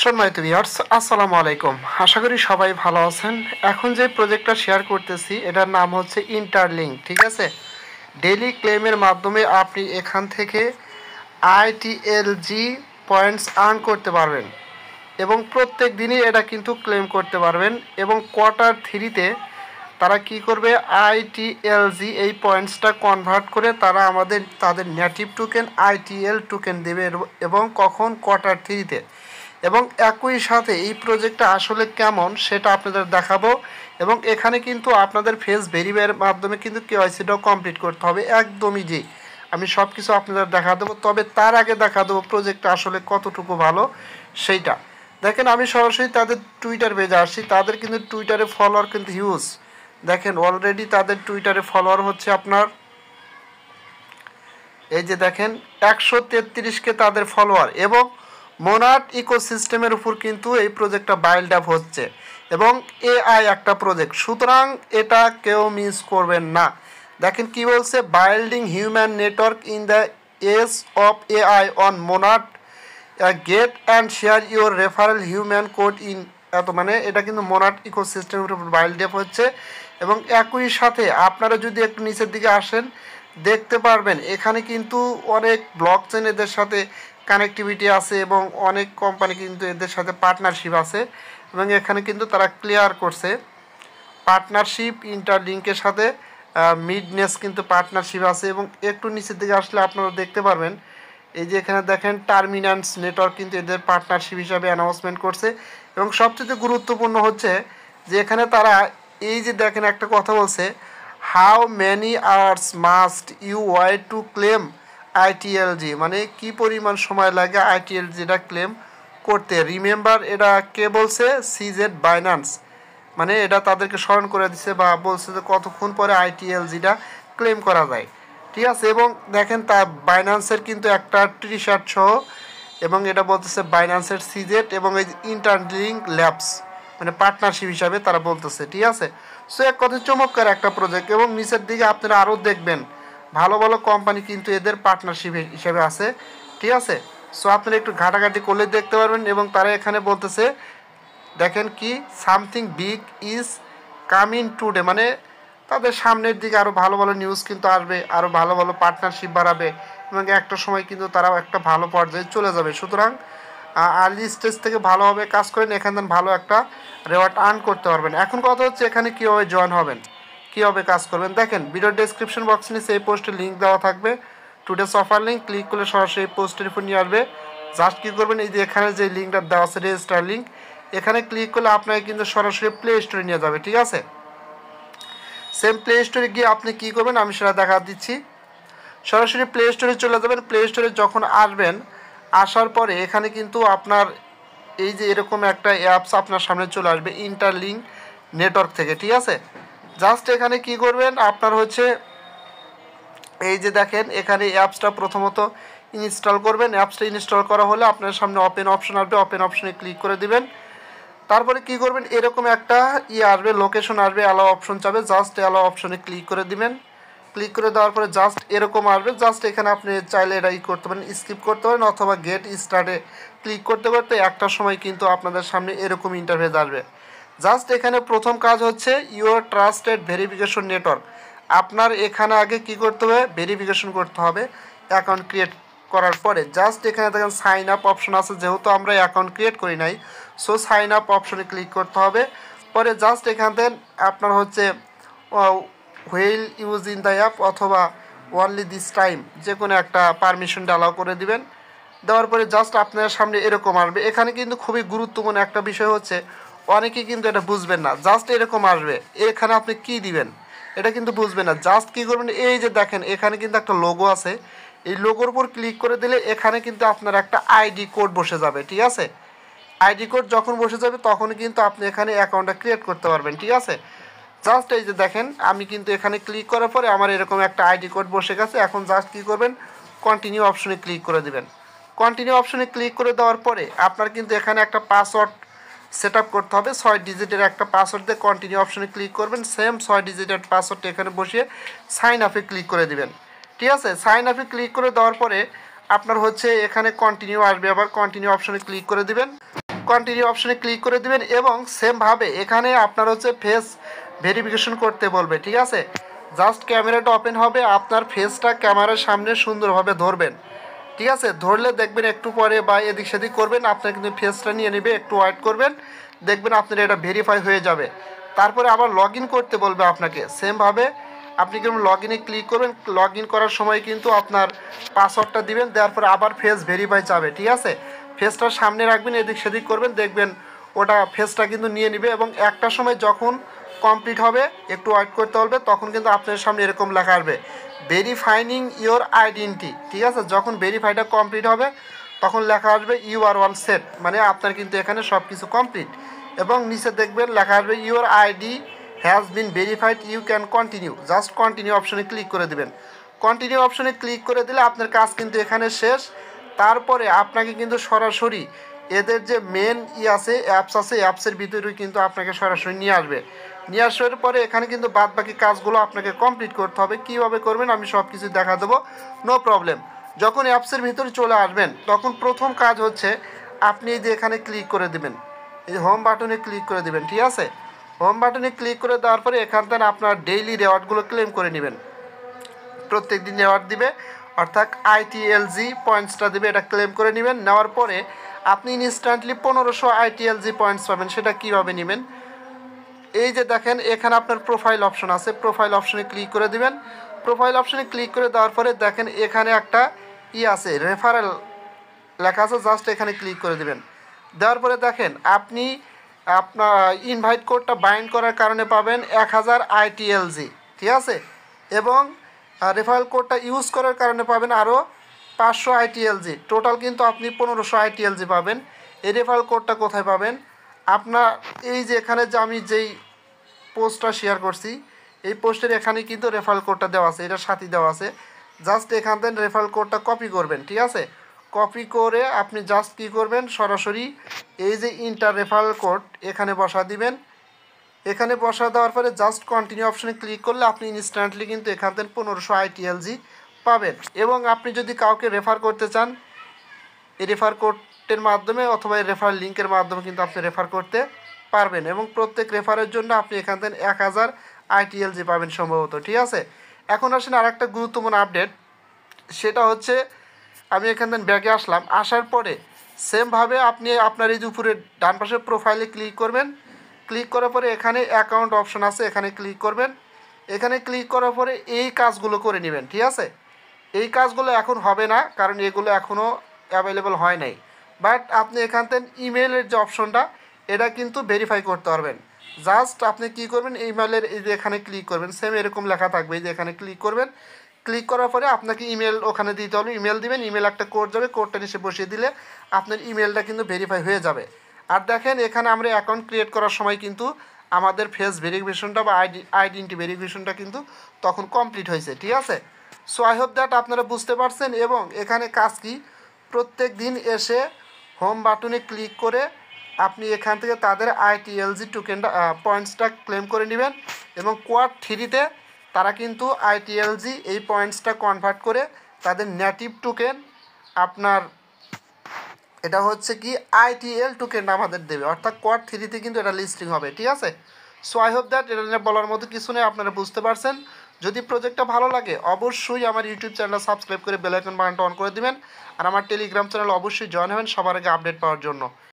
সম্মানিত ভিউয়ার্স, আসসালামু আলাইকুম। আশা করি সবাই ভালো আছেন। এখন যে প্রজেক্টটা শেয়ার করতেছি এটার নাম হচ্ছে ইন্টারলিঙ্ক, ঠিক আছে। ডেইলি ক্লেমের মাধ্যমে আপনি এখান থেকে আইটিএলজি পয়েন্টস আর্ন করতে পারবেন এবং প্রত্যেক দিনই এটা কিন্তু ক্লেম করতে পারবেন। এবং কোয়ার্টার থ্রিতে তারা কি করবে, আইটিএলজি এই পয়েন্টসটা কনভার্ট করে তারা তাদের নেটিভ টোকেন আইটিএল টোকেন দেবে এবং কখন কোয়ার্টার থ্রিতে। এবং একই সাথে এই প্রজেক্টটা আসলে কেমন সেটা আপনাদের দেখাবো। এবং এখানে কিন্তু আপনাদের ফেস ভেরিফাইয়ের মাধ্যমে কিন্তু কেওয়াইসিটাও কমপ্লিট করতে হবে একদমই। যে আমি সব কিছু আপনাদের দেখা দেবো, তবে তার আগে দেখা দেবো প্রজেক্টটা আসলে কতটুকু ভালো সেইটা। দেখেন, আমি সরাসরি তাদের টুইটার পেজে আসছি। তাদের কিন্তু টুইটারে ফলোয়ার কিন্তু হিউজ। দেখেন, অলরেডি তাদের টুইটারে ফলোয়ার হচ্ছে আপনার, এই যে দেখেন 133কে তাদের ফলোয়ার। এবং মোনাট ইকোসিস্টেমের উপর কিন্তু এই প্রজেক্টটা বাইল্ড আপ হচ্ছে এবং এআই একটা প্রজেক্ট, সুতরাং এটা কেউ মিস করবেন না। দেখেন কি বলছে, building human network in the age of AI on মোনাট, get and share your referral human code in. এত মানে এটা কিন্তু মোনাট ইকোসিস্টেমের উপর বাইল্ড আপ হচ্ছে। এবং একই সাথে আপনারা যদি একটু নিচের দিকে আসেন দেখতে পারবেন এখানে কিন্তু অনেক ব্লক চেন এদের সাথে কানেক্টিভিটি আছে এবং অনেক কোম্পানি কিন্তু এদের সাথে পার্টনারশিপ আছে। এবং এখানে কিন্তু তারা ক্লিয়ার করছে পার্টনারশিপ ইন্টারলিঙ্কের সাথে মিডনেস কিন্তু পার্টনারশিপ আছে। এবং একটু নিচের দিকে আসলে আপনারা দেখতে পারবেন এই যে এখানে দেখেন টার্মিনান্স নেটওয়ার্ক কিন্তু এদের পার্টনারশিপ হিসাবে অ্যানাউন্সমেন্ট করছে। এবং সবচেয়ে গুরুত্বপূর্ণ হচ্ছে যে এখানে তারা এই যে দেখেন একটা কথা বলছে, how many hours must you wait to claim ITLG, মানে কি পরিমাণ সময় লাগে আইটিএলজিটা ক্লেম করতে। রিমেম্বার, এটা কে বলছে, সিজেড বাইন্যান্স, মানে এটা তাদেরকে স্মরণ করে দিচ্ছে বা বলছে যে কতক্ষণ পরে আইটিএলজিটা ক্লেম করা যায়, ঠিক আছে। এবং দেখেন তা বাইন্যান্সের কিন্তু একটা টি শার্ট সহ, এবং এটা বলতেছে বাইন্যান্সের সিজেট এবং এই ইন্টারলিঙ্ক ল্যাবস মানে পার্টনারশিপ হিসাবে তারা বলতেছে, ঠিক আছে। সো এক কথা চমৎকার একটা প্রজেক্ট। এবং নিচের দিকে আপনারা আরও দেখবেন ভালো ভালো কোম্পানি কিন্তু এদের পার্টনারশিপ হিসেবে আছে, ঠিক আছে। সো আপনারা একটু ঘাটাঘাটি করলে দেখতে পারবেন। এবং তারা এখানে বলতেছে দেখেন কি, something big is coming today, মানে তাদের সামনের দিকে আরও ভালো ভালো নিউজ কিন্তু আসবে, আরও ভালো ভালো পার্টনারশিপ বাড়াবে এবং একটা সময় কিন্তু তারাও একটা ভালো পর্যায়ে চলে যাবে। সুতরাং আর্লি স্টেজ থেকে ভালোভাবে কাজ করেন, এখানে ভালো একটা রেওয়ার্ড আর্ন করতে পারবেন। এখন কথা হচ্ছে এখানে কীভাবে জয়েন হবেন, কীভাবে কাজ করবেন। দেখেন ভিডিও ডেসক্রিপশন বক্সে নিচে এই পোস্টের লিঙ্ক দেওয়া থাকবে, টুডেস অফার লিঙ্ক, ক্লিক করলে সরাসরি এই পোস্টের উপর নিয়ে আসবে। জাস্ট কী করবেন, এই যে এখানে যে লিঙ্কটা দেওয়া আছে রেজিস্টার লিঙ্ক, এখানে ক্লিক করলে আপনাকে কিন্তু সরাসরি প্লে স্টোরে নিয়ে যাবে, ঠিক আছে। সেম প্লে স্টোরে গিয়ে আপনি কী করবেন আমি সেটা দেখা দিচ্ছি। সরাসরি প্লে স্টোরে চলে যাবেন। প্লে স্টোরে যখন আসবেন, আসার পরে এখানে কিন্তু আপনার এই যে এরকম একটা অ্যাপস আপনার সামনে চলে আসবে ইন্টারলিঙ্ক নেটওয়ার্ক থেকে, ঠিক আছে। জাস্ট এখানে কি করবেন, আপনার হচ্ছে এই যে দেখেন এখানে অ্যাপসটা প্রথমত ইনস্টল করবেন। অ্যাপসটা ইনস্টল করা হলে আপনার সামনে ওপেন অপশন আসবে, ওপেন অপশনে ক্লিক করে দিবেন। তারপরে কি করবেন, এরকম একটা আসবে, লোকেশন আসবে, অ্যালাও অপশন চাবে, জাস্ট অ্যালাও অপশনে ক্লিক করে দিবেন। ক্লিক করে দেওয়ার পরে জাস্ট এরকম আসবে। জাস্ট এখানে আপনি চাইলে এটা করতে পারেন, স্কিপ করতে পারেন অথবা গেট স্টার্টে ক্লিক করতে করতে একটা সময় কিন্তু আপনাদের সামনে এরকম ইন্টারফেস আসবে। জাস্ট এখানে প্রথম কাজ হচ্ছে ইউর ট্রাস্টেড ভেরিফিকেশন নেটওয়ার্ক। আপনার এখানে আগে কি করতে হবে, ভেরিফিকেশন করতে হবে অ্যাকাউন্ট ক্রিয়েট করার পরে। জাস্ট এখানে দেখেন সাইন আপ অপশন আছে, যেহেতু আমরা অ্যাকাউন্ট ক্রিয়েট করি নাই সো সাইন আপ অপশনে ক্লিক করতে হবে। পরে জাস্ট এখান থেকে আপনার হচ্ছে wheel use in the app অথবা ওনলি দিস টাইম যে কোনো একটা পারমিশনটা অ্যালাউ করে দিবেন। দেওয়ার পরে জাস্ট আপনার সামনে এরকম আসবে। এখানে কিন্তু খুবই গুরুত্বপূর্ণ একটা বিষয় হচ্ছে অনেকেই কিন্তু এটা বুঝবেন না, জাস্ট এরকম আসবে, এখানে আপনি কি দিবেন এটা কিন্তু বুঝবেন না। জাস্ট কী করবেন, এই যে দেখেন এখানে কিন্তু একটা লোগো আছে, এই লোগোর উপর ক্লিক করে দিলে এখানে কিন্তু আপনার একটা আইডি কোড বসে যাবে, ঠিক আছে। আইডি কোড যখন বসে যাবে তখন কিন্তু আপনি এখানে অ্যাকাউন্টটা ক্রিয়েট করতে পারবেন, ঠিক আছে। জাস্ট এই যে দেখেন আমি কিন্তু এখানে ক্লিক করার পরে আমার এরকম একটা আইডি কোড বসে গেছে। এখন জাস্ট কী করবেন, কন্টিনিউ অপশনে ক্লিক করে দিবেন। কন্টিনিউ অপশনে ক্লিক করে দেওয়ার পরে আপনার কিন্তু এখানে একটা পাসওয়ার্ড সেট আপ করতে হবে, 6 ডিজিটের একটা পাসওয়ার্ড দিয়ে কন্টিনিউ অপশনে ক্লিক করবেন। সেম 6 ডিজিটের পাসওয়ার্ডটা এখানে বসিয়ে সাইন আপে ক্লিক করে দিবেন, ঠিক আছে। সাইন আপে ক্লিক করে দেওয়ার পরে আপনার হচ্ছে এখানে কন্টিনিউ আসবে, আবার কন্টিনিউ অপশনে ক্লিক করে দিবেন। কন্টিনিউ অপশনে ক্লিক করে দিবেন এবং সেমভাবে এখানে আপনার হচ্ছে ফেস ভেরিফিকেশন করতে বলবে, ঠিক আছে। জাস্ট ক্যামেরাটা ওপেন হবে, আপনার ফেসটা ক্যামেরার সামনে সুন্দরভাবে ধরবেন, ঠিক আছে। ধরলে দেখবেন একটু পরে বা এদিক সেদিক করবেন, আপনার কিন্তু ফেসটা নিয়ে নেবে, একটু ওয়েট করবেন, দেখবেন আপনার এটা ভেরিফাই হয়ে যাবে। তারপরে আবার লগ ইন করতে বলবে আপনাকে, সেমভাবে আপনি কিন্তু লগ ইনে ক্লিক করবেন। লগ ইন করার সময় কিন্তু আপনার পাসওয়ার্ডটা দিবেন, দেওয়ার পরে আবার ফেস ভেরিফাই যাবে, ঠিক আছে। ফেসটা সামনে রাখবেন, এদিক সেদিক করবেন, দেখবেন ওটা ফেসটা কিন্তু নিয়ে নেবে এবং একটা সময় যখন কমপ্লিট হবে, একটু ওয়েট করতে হবে, তখন কিন্তু আপনার সামনে এরকম লেখা আসবে ভেরিফাইনিং ইওর আইডেন্টি, ঠিক আছে। যখন ভেরিফাইটা কমপ্লিট হবে তখন লেখা আসবে ইউ আর ওয়ান সেট, মানে আপনার কিন্তু এখানে সব কিছু কমপ্লিট। এবং নিচে দেখবেন লেখা আসবে your ID has been verified, you can continue. Just continue অপশনে ক্লিক করে দেবেন। কন্টিনিউ অপশনে ক্লিক করে দিলে আপনার কাজ কিন্তু এখানে শেষ। তারপরে আপনাকে কিন্তু সরাসরি এদের যে মেন আছে অ্যাপস আছে, অ্যাপসের ভিতরে কিন্তু আপনাকে সরাসরি নিয়ে আসবে। নিয়ে আসার পরে এখানে কিন্তু বাদ বাকি কাজগুলো আপনাকে কমপ্লিট করতে হবে। কীভাবে করবেন আমি সব কিছু দেখা দেবো, নো প্রবলেম। যখন অ্যাপসের ভিতরে চলে আসবেন তখন প্রথম কাজ হচ্ছে আপনি এই যে এখানে ক্লিক করে দেবেন, এই হোম বাটনে ক্লিক করে দেবেন, ঠিক আছে। হোম বাটনে ক্লিক করে দেওয়ার পরে এখান থেকে আপনার ডেইলি রেওয়ার্ডগুলো ক্লেম করে নেবেন। প্রত্যেক দিন রেওয়ার্ড দিবে, অর্থাৎ আইটিএলজি পয়েন্টসটা দেবে, এটা ক্লেম করে নেবেন। নেওয়ার পরে আপনি ইনস্ট্যান্টলি 1500 আইটিএলজি পয়েন্টস পাবেন। সেটা কীভাবে নেবেন, এই যে দেখেন এখানে আপনার প্রোফাইল অপশন আছে, প্রোফাইল অপশনে ক্লিক করে দিবেন। প্রোফাইল অপশনে ক্লিক করে দেওয়ার পরে দেখেন এখানে একটা আছে রেফারেল লেখা আছে, জাস্ট এখানে ক্লিক করে দিবেন। দেওয়ার পরে দেখেন আপনি আপনার ইনভাইট কোডটা বাইন্ড করার কারণে পাবেন 1000 আইটিএলজি, ঠিক আছে। এবং রেফারেল কোডটা ইউজ করার কারণে পাবেন আরও 500 আইটিএলজি। টোটাল কিন্তু আপনি 1500 আইটিএলজি পাবেন। এই রেফারেল কোডটা কোথায় পাবেন, আপনার এই যে এখানে যে আমি যেই পোস্টটা শেয়ার করছি এই পোস্টের এখানে কিন্তু রেফারেল কোডটা দেওয়া আছে, এটার সাথে দেওয়া আছে। জাস্ট এখান থেকে রেফারেল কোডটা কপি করবেন, ঠিক আছে। কপি করে আপনি জাস্ট কী করবেন, সরাসরি এই যে ইন্টার রেফারেল কোড এখানে বসা দিবেন। এখানে বসা দেওয়ার পরে জাস্ট কন্টিনিউ অপশনে ক্লিক করলে আপনি ইনস্ট্যান্টলি কিন্তু এখান থেকে 1500 আইটিএলজি পাবেন। এবং আপনি যদি কাউকে রেফার করতে চান এই রেফার কোডের মাধ্যমে অথবা এই রেফার লিঙ্কের মাধ্যমে কিন্তু আপনি রেফার করতে পারবেন। এবং প্রত্যেক রেফারের জন্য আপনি এখান থেকে 1000 আইটিএলজি পাবেন সম্ভবত, ঠিক আছে। এখন আসেন আর একটা গুরুত্বপূর্ণ আপডেট, সেটা হচ্ছে আমি এখান থেকে ব্যাগে আসলাম। আসার পরে সেমভাবে আপনি আপনার এই যে উপরে ডান পাশে প্রোফাইলে ক্লিক করবেন। ক্লিক করার পরে এখানে অ্যাকাউন্ট অপশন আছে, এখানে ক্লিক করবেন। এখানে ক্লিক করার পরে এই কাজগুলো করে নেবেন, ঠিক আছে। এই কাজগুলো এখন হবে না, কারণ এগুলো এখনও অ্যাভেলেবল হয় নাই। বাট আপনি এখান থেকে ইমেলের যে অপশনটা এটা কিন্তু ভেরিফাই করতে পারবেন। জাস্ট আপনি কী করবেন, ইমেলের এই যে এখানে ক্লিক করবেন, সেম এরকম লেখা থাকবে, এই যে এখানে ক্লিক করবেন। ক্লিক করার পরে আপনাকে ইমেল ওখানে দিতে হবে, ইমেল দিবেন, ইমেল একটা কোড যাবে, কোডটা নিচে বসিয়ে দিলে আপনার ইমেলটা কিন্তু ভেরিফাই হয়ে যাবে। আর দেখেন এখানে আমরা অ্যাকাউন্ট ক্রিয়েট করার সময় কিন্তু আমাদের ফেস ভেরিফিকেশনটা বা আইডেন্টি ভেরিফিকেশনটা কিন্তু তখন কমপ্লিট হয়েছে, ঠিক আছে। সো আই হোপ দ্যাট আপনারা বুঝতে পারছেন। এবং এখানে কাজ কি, প্রত্যেক দিন এসে হোম বাটনে ক্লিক করে আপনি এখান থেকে তাদের আইটিএলজি টোকেনটা পয়েন্টসটা ক্লেম করে নেবেন। এবং কোয়াড 3-তে তারা কিন্তু আইটিএলজি এই পয়েন্টসটা কনভার্ট করে তাদের নেটিভ টোকেন আপনার এটা হচ্ছে কি আইটিএল টোকেন আমাদের দেবে, অর্থাৎ কোয়াড 3-তে কিন্তু এটা লিস্টিং হবে, ঠিক আছে। সো আই হোপ দ্যাট এটা নিয়ে বলার মতো কিছু নেই, আপনারা বুঝতে পারছেন। যদি প্রজেক্টটা ভালো লাগে অবশ্যই আমার ইউটিউব চ্যানেল সাবস্ক্রাইব করে বেল আইকন বাটনটা অন করে দিবেন। আর আমার টেলিগ্রাম চ্যানেল অবশ্যই জয়েন হবেন সবার আগে আপডেট পাওয়ার জন্য।